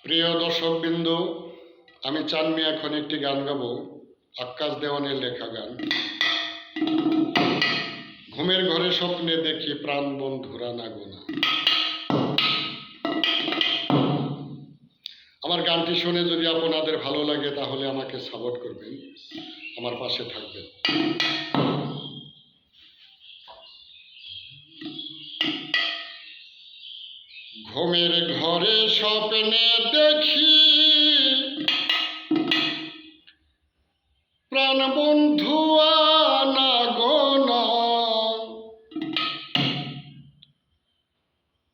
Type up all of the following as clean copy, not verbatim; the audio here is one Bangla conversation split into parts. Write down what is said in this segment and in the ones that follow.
প্রিয় দর্শকবৃন্দ, আমি চানমি এখন একটি গান গাবো, আক্কাস দেওয়ানের লেখা গান। ঘুমের ঘরে স্বপ্নে দেখি প্রাণ বন্ধুরা না গোনা। আমার গানটি শুনে যদি আপনাদের ভালো লাগে তাহলে আমাকে সাপোর্ট করবেন, আমার পাশে থাকবেন। ঘুমের ঘরে স্বপ্নে দেখি প্রাণ বন্ধু না গোনা।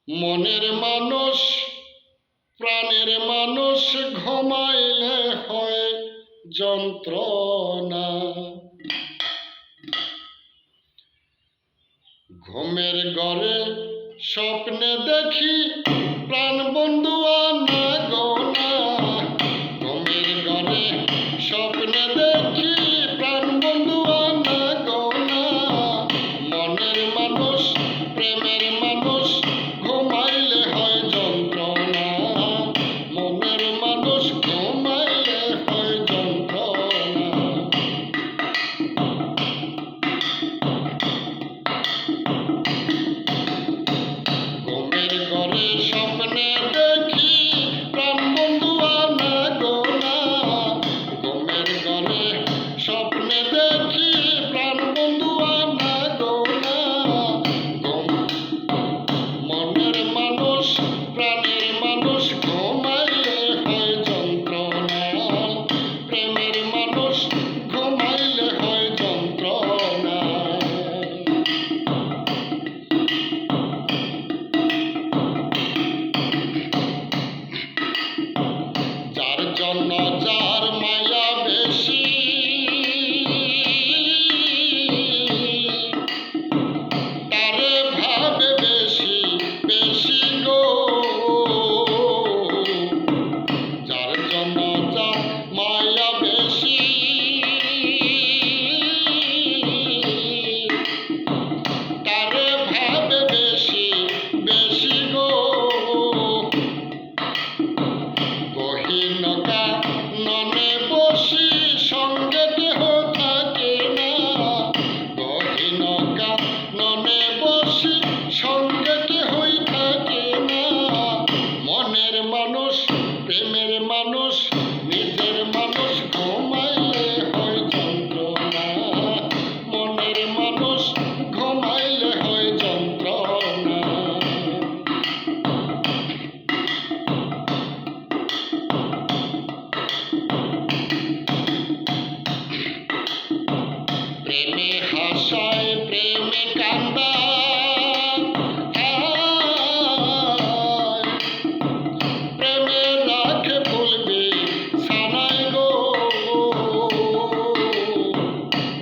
মনের মানুষ প্রাণের মানুষ ঘুমাইলে হয় যন্ত্রণা। ঘুমের ঘরে স্বপ্নে দেখি প্রাণ বন্ধু না গোনা। ঘুমের ঘরে স্বপ্নে দেখি প্রাণ বন্ধু না গোনা। মনের মানুষ প্রেমের মানুষ ঘুমাইলে হয় যন্ত্রণা। মনের মানুষ ঘুমাইলে হয় যন্ত্রণা। ঘুমের ঘরে স্বপ্নে দেখি প্রাণ বন্ধু না গোনা। ঘুমের ঘরে স্বপ্নে দেখি প্রাণ বন্ধু না গোনা। মনের মানুষ প্রাণের মানুষ ঘুমাইলে হয় যন্ত্রণা। প্রেমের মানুষ ঘুমাইলে হয় যন্ত্রণা। যার জন্য যার মায়া বেশি, তারে ভাবে বেশি বেশি গো। যার জন্য যার মায়া বেশি, তারে ভাবে বেশি বেশি গো। গহীনকা ননে বসি সঙ্গে কেহ থাকে না। গহীনকা ননে বসি সঙ্গে কেহই থাকে না। মনের মানুষ প্রেমের মানুষ নিজের মানুষ ঘুমাইলে হয় যন্ত্রণা। মনের মানুষ ঘুমাইলে হয় যন্ত্রণা। প্রেমে হাসায় প্রেমে কান্দায়, প্রেমে রাখে ভুলবে সানাই গো।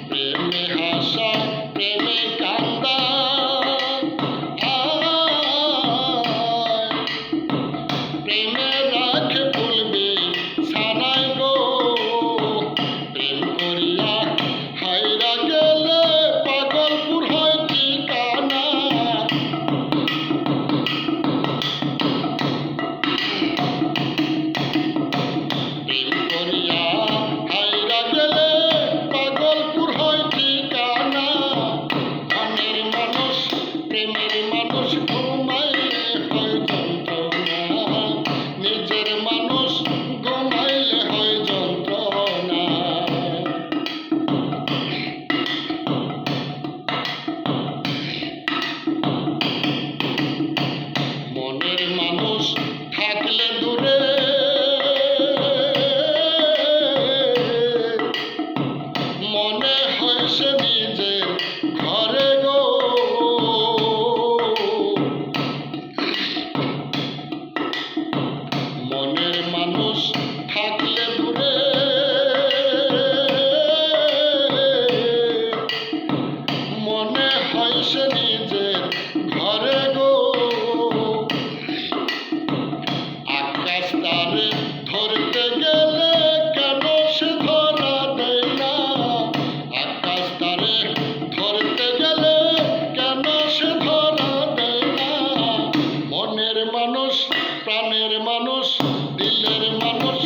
প্রেমে হাসায় প্রেমে কান্দায়, প্রেমে রাখে ভুলবে সানাই গো। প্রেম করিয়া হাইরা গেলে পাগলপুর হয় ঠিকানা। প্রেম করিয়া হাইরা গেলে পাগলপুর হয় ঠিকানা। মনের মানুষ প্রেমের মানুষ ঘুমাইলে হয় যন্ত্রণা। নিজের মানুষ ঘুমাইলে হয় যন্ত্রণা। মনের মানুষ থাকলে দূরে, মনে হয় সে নিজের ঘরে গো। মনের মানুষ থাকলে দূরে, মনে হয় সে নিজের ঘরে গো। আকাশ তারে ধরতে গেলে কেন সে ধরা দেয় না। আকাশ তারে ধরতে গেলে কেন সে ধরা দেয় না। মনের মানুষ প্রাণের মানুষ, দিলের মানুষ,